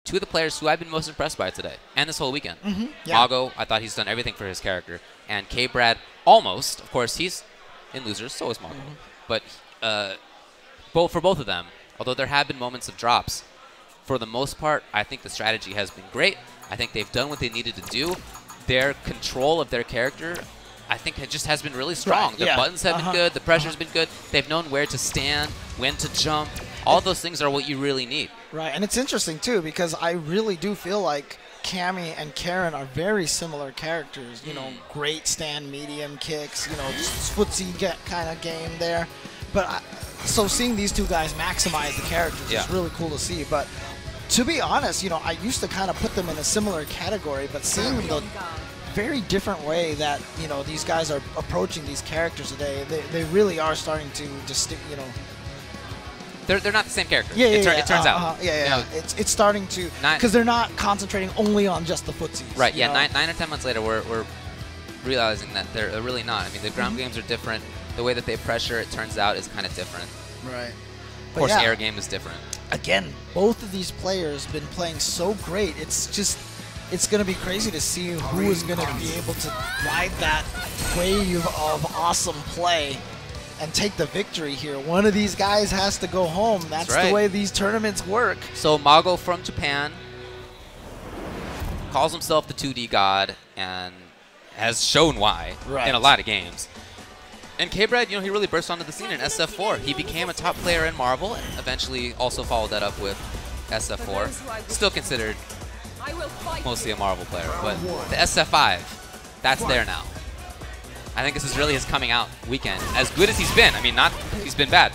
two of the players who I've been most impressed by today and this whole weekend. Yeah. Mago, I thought he's done everything for his character. And K-Brad, almost. Of course, he's in losers, so is Mago. But for both of them, although there have been moments of drops, for the most part, I think the strategy has been great. I think they've done what they needed to do. Their control of their character, I think it just has been really strong. Right, The buttons have been good. The pressure's been good. They've known where to stand, when to jump. All those things are what you really need. Right, and it's interesting, too, because I really do feel like Cammy and Karen are very similar characters. You know, great stand medium kicks, you know, footsie kind of game there. But so seeing these two guys maximize the characters is really cool to see. But to be honest, you know, I used to kind of put them in a similar category, but seeing the very different way that, you know, these guys are approaching these characters today, they really are starting to just, you know, they're not the same character. Yeah, it turns out. You know, it's starting to, because they're not concentrating only on just the footsies. Right. Yeah. 9 or 10 months later, we're realizing that they're really not. I mean, the ground games are different. The way that they pressure, it turns out, is kind of different. Right. Of course, the air game is different. Again, both of these players have been playing so great. It's just, it's going to be crazy to see who is going to be able to ride that wave of awesome play and take the victory here. One of these guys has to go home. That's the way these tournaments work. So Mago from Japan calls himself the 2D god and has shown why in a lot of games. And K-Brad, you know, he really burst onto the scene in SF4. He became a top player in Marvel and eventually also followed that up with SF4. Still considered mostly a Marvel player, but the SF5, that's there now. I think this is really his coming out weekend. As good as he's been, I mean, not he's been bad.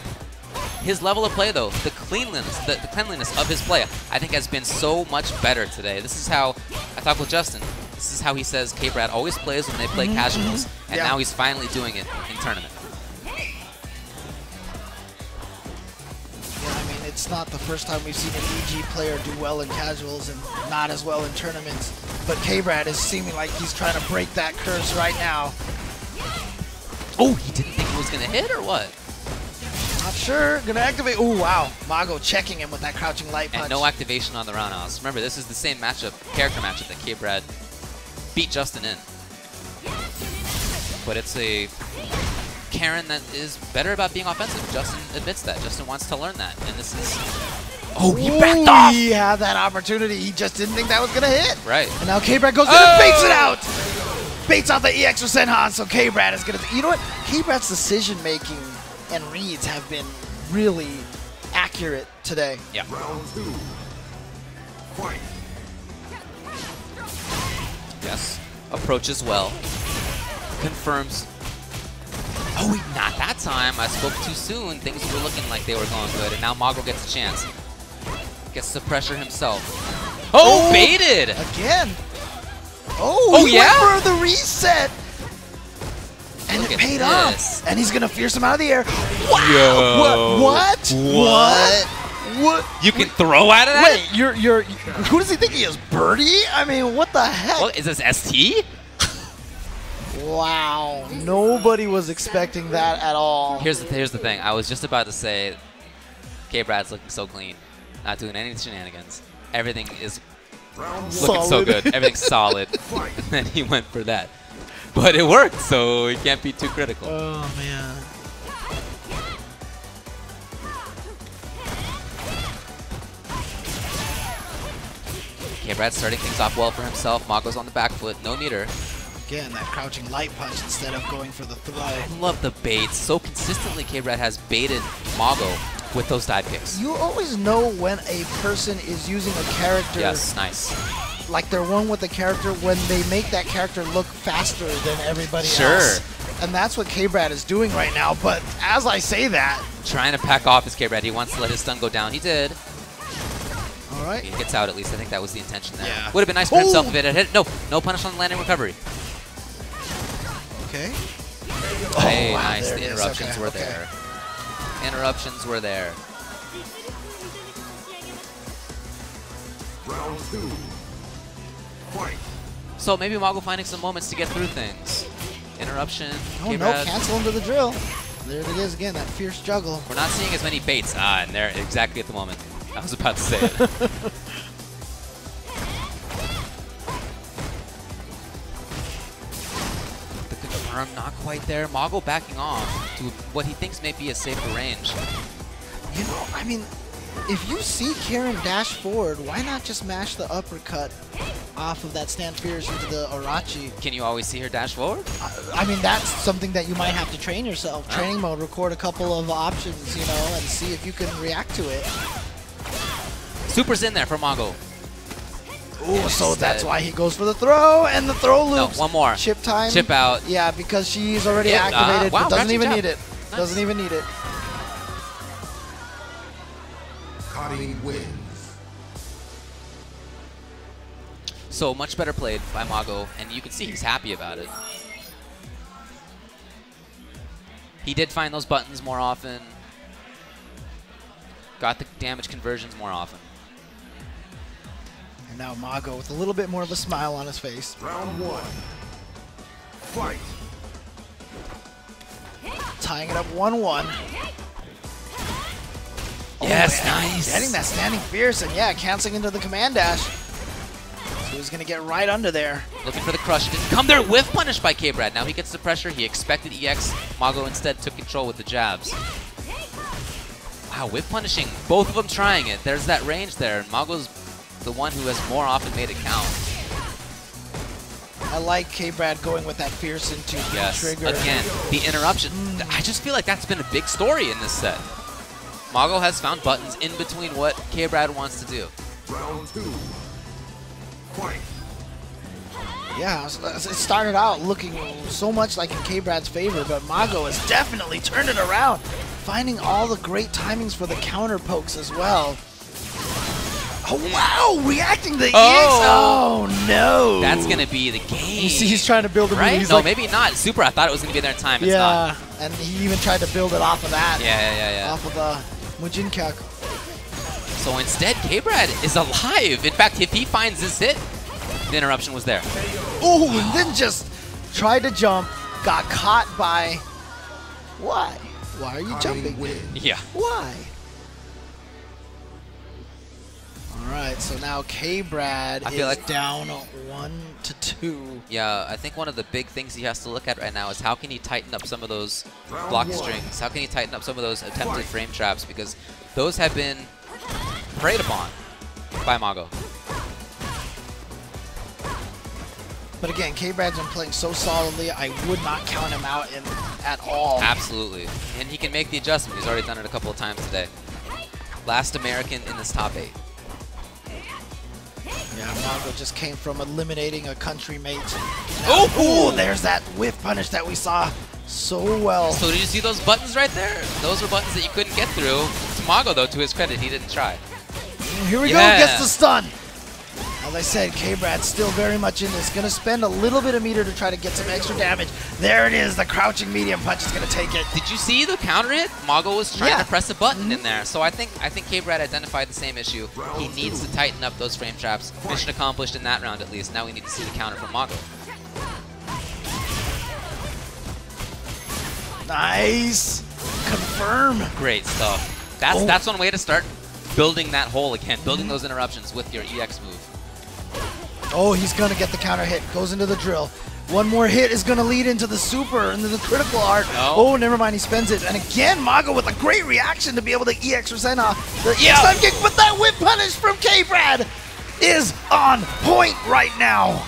His level of play, though, the cleanliness of his play, I think has been so much better today. This is how I talked with Justin. This is how he says K-Brad always plays when they play casuals, and now he's finally doing it in tournament. Yeah, I mean, it's not the first time we've seen an EG player do well in casuals and not as well in tournaments. But K-Brad is seeming like he's trying to break that curse right now. Oh, he didn't think it was going to hit or what? Not sure. Going to activate. Oh, wow. Mago checking him with that crouching light punch. And no activation on the roundhouse. Remember, this is the same matchup, character matchup that K-Brad beat Justin in. But it's a Karen that is better about being offensive. Justin admits that. Justin wants to learn that. And this is... Oh, he backed off! He had that opportunity. He just didn't think that was going to hit. Right. And now K-Brad goes in and baits it out! Baits out the EX for Senhan, so K-Brad is going to... You know what? K-Brad's decision-making and reads have been really accurate today. Yeah. Round 2. Fight. Yes. Approaches well. Confirms. Oh, not that time. I spoke too soon. Things were looking like they were going good, and now Mago gets a chance. Gets the pressure himself. Oh, baited! Again. Oh, he went for the reset. And it paid off. And he's going to fierce him out of the air. Wow. What? You can throw out of that? Wait, who does he think he is? Birdie? I mean, what the heck? What, is this ST? Wow. Nobody was expecting that at all. Here's the thing. I was just about to say K-Brad's looking so clean. Not doing any shenanigans. Everything is looking so good. Everything's solid. And then he went for that. But it worked, so he can't be too critical. Oh, man. K-Brad's starting things off well for himself. Mago's on the back foot. No meter. Again, that crouching light punch instead of going for the throw. I love the baits. So consistently, K-Brad has baited Mago with those dive kicks. You always know when a person is using a character. Yes, nice. Like they're one with the character when they make that character look faster than everybody else. And that's what K-Brad is doing right now. But as I say that, trying to pack off his K-Brad. He wants to let his stun go down. He did. All right. He gets out at least. I think that was the intention there. Yeah. Would have been nice for himself if it had hit. No punish on the landing recovery. Okay. Hey, nice. The interruptions were there. Interruptions were there. Round 2. Fight. So maybe Mago finding some moments to get through things. Interruption. Oh, no, cancel into the drill. There it is again, that fierce juggle. We're not seeing as many baits. And there exactly at the moment. I was about to say it. confirm, not quite there. Mago backing off to what he thinks may be a safer range. You know, I mean, if you see Karen dash forward, why not just mash the uppercut off of that stand fierce into the Arachi? Can you always see her dash forward? I mean, that's something that you might have to train yourself. Training mode, record a couple of options, you know, and see if you can react to it. Super's in there for Mago. Ooh, so that's why he goes for the throw, and the throw loops. No, one more. Chip time. Chip out. Yeah, because she's already activated, wow, but doesn't even job. need it. Nice. Doesn't even need it. Cutting wins. So much better played by Mago, and you can see he's happy about it. He did find those buttons more often. Got the damage conversions more often. And now Mago with a little bit more of a smile on his face. Round 1. Fight. Tying it up 1-1. Yes, Oh, nice. Getting that standing fierce, and yeah, canceling into the command dash. So he's going to get right under there. Looking for the crush. Didn't come there. Whiff punish by K-Brad. Now he gets the pressure. He expected EX. Mago instead took control with the jabs. Wow, whiff punishing. Both of them trying it. There's that range there. And Mago's the one who has more often made it count. I like K-Brad going with that fierce into trigger. Again, the interruption. I just feel like that's been a big story in this set. Mago has found buttons in between what K-Brad wants to do. Round 2. Fight. Yeah, it started out looking so much like in K-Brad's favor, but Mago has definitely turned it around, finding all the great timings for the counter pokes as well. Oh, wow! Reacting to the EX! Oh, no! That's going to be the game. You see, he's trying to build a move. Right? He's no, like, maybe not. Super, I thought it was going to be there in time. It's yeah, not. And he even tried to build it off of that. Yeah. Off of the Mujinkyuk. So instead, K-Brad is alive. In fact, if he finds this hit, the interruption was there. Ooh, and then just tried to jump, got caught by... Why? Why are you jumping? Yeah. Why? Alright, so now K-Brad is like down 1-2. Yeah, I think one of the big things he has to look at right now is how can he tighten up some of those block strings? How can he tighten up some of those attempted frame traps? Because those have been preyed upon by Mago. But again, K-Brad's been playing so solidly, I would not count him out at all. Absolutely. And he can make the adjustment. He's already done it a couple of times today. Last American in this top 8. Yeah, Mago just came from eliminating a country mate. Oh! Ooh, there's that whiff punish that we saw so well. So did you see those buttons right there? Those were buttons that you couldn't get through. To Mago, though, to his credit, he didn't try. Here we go, gets the stun. As I said, K-Brad's still very much in this. Going to spend a little bit of meter to try to get some extra damage. There it is. The crouching medium punch is going to take it. Did you see the counter hit? Mago was trying to press a button in there. So I think K-Brad identified the same issue. He needs to tighten up those frame traps. Mission accomplished in that round, at least. Now we need to see the counter from Mago. Nice. Confirm. Great stuff. That's one way to start building that hole again, building those interruptions with your EX move. Oh, he's going to get the counter hit. Goes into the drill. One more hit is going to lead into the super, into the critical art. No. Oh, never mind. He spends it. And again, Mago with a great reaction to be able to EX% off the EX time kick. But that whip punish from K-Brad is on point right now.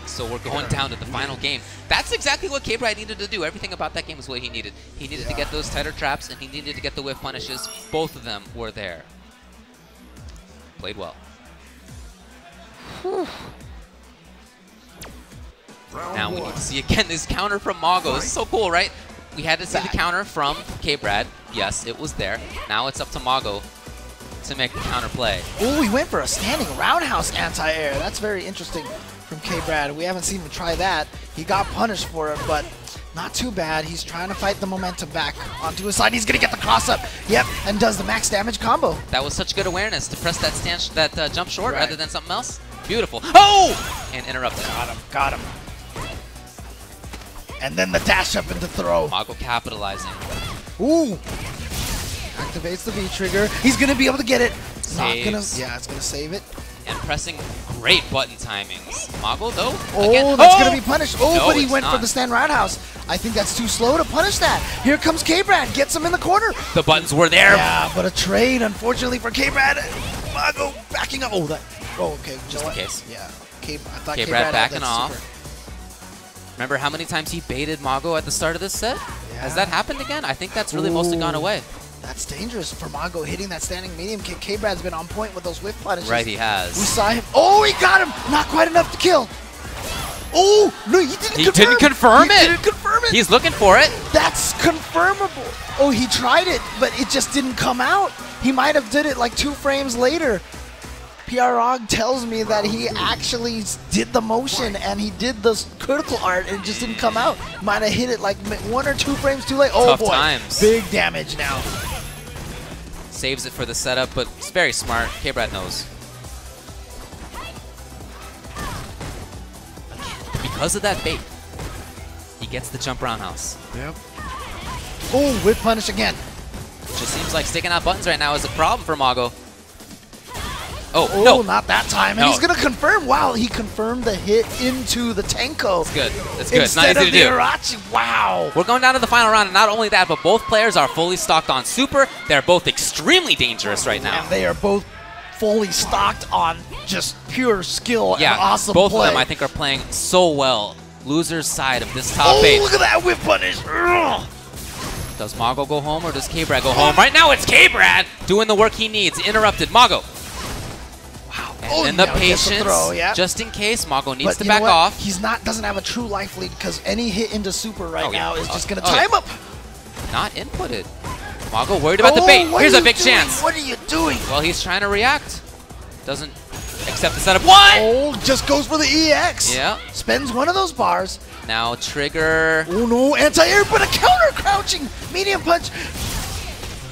So we're going down to the final game. That's exactly what K-Brad needed to do. Everything about that game is what he needed. He needed to get those tighter traps, and he needed to get the whiff punishes. Both of them were there. Played well. Now we need to see again this counter from Mago. This is so cool, right? We had to see the counter from K-Brad. Yes, it was there. Now it's up to Mago to make the counter play. Oh, he went for a standing roundhouse anti-air. That's very interesting from K-Brad. We haven't seen him try that. He got punished for it, but not too bad. He's trying to fight the momentum back onto his side. He's going to get the cross-up. Yep, and does the max damage combo. That was such good awareness to press that jump short rather than something else. Beautiful. Oh! And interrupted. Got him. And then the dash up into throw. Mago capitalizing. Ooh. Activates the V trigger. He's going to be able to get it. Saves. Yeah, it's going to save it. and pressing great button timings. Mago, though, Oh, again, that's going to be punished. Oh, No, but he it's went for not. the stand roundhouse. I think that's too slow to punish that. Here comes K-Brad, gets him in the corner. The buttons were there. Yeah, but a trade, unfortunately, for K-Brad. Mago backing up. Oh, okay. Just in case. Yeah. I thought K-Brad had backing that off. super. Remember how many times he baited Mago at the start of this set? Yeah. Has that happened again? I think that's really mostly gone away. That's dangerous for Mago hitting that standing medium kick. K-Brad's been on point with those whiff punishes. Right, he has. We saw him. Oh, he got him. Not quite enough to kill. Oh, no, he didn't confirm. He didn't confirm it. He's looking for it. That's confirmable. Oh, he tried it, but it just didn't come out. He might have did it like 2 frames later. PROG tells me that he actually did the motion and he did the critical art and it just didn't come out. Might have hit it like 1 or 2 frames too late. Oh, Tough boy. times. Big damage now. Saves it for the setup, but it's very smart. K-Brad knows. Because of that bait, he gets the jump roundhouse. Yep. Oh, whip punish again. Just seems like sticking out buttons right now is a problem for Mago. Oh, Oh, no. not that time. And No. he's going to confirm. Wow, he confirmed the hit into the Tenko. It's good. It's good. It's not Instead easy of to the do. Irachi. Wow. We're going down to the final round, and not only that, but both players are fully stocked on Super. They're both extremely dangerous right now. And they are both fully stocked on just pure skill Yeah, and awesome both play. of them, I think, are playing so well. Loser's side of this top Oh, 8. look at that whip punish. Ugh. Does Mago go home or does K-Brad go home? Right now, it's K-Brad doing the work he needs. Interrupted. Mago. Wow. And the now he gets the patience, throw, yeah. just in case Mago needs But to you know back what? off. He's doesn't have a true life lead because any hit into super right Oh, yeah. now is just going to Oh, tie yeah. him up. Not inputted. Mago worried about the bait. What Here's are a you big doing? chance. What are you doing? Well, he's trying to react. Doesn't accept the setup. What? Oh, just goes for the EX. Yeah. Spends one of those bars. Now trigger. Oh no, anti-air, but a counter crouching medium punch.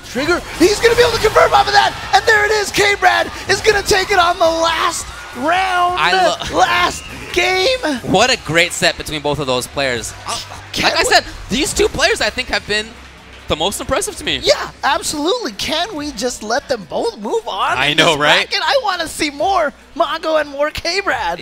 Trigger, he's going to be able to confirm off of that. And there it is, K-Brad is going to take it on the last round, last game. What a great set between both of those players. Like I said, these 2 players I think have been the most impressive to me. Yeah, absolutely. Can we just let them both move on? I in know, this right? bracket? I want to see more Mago and more K-Brad.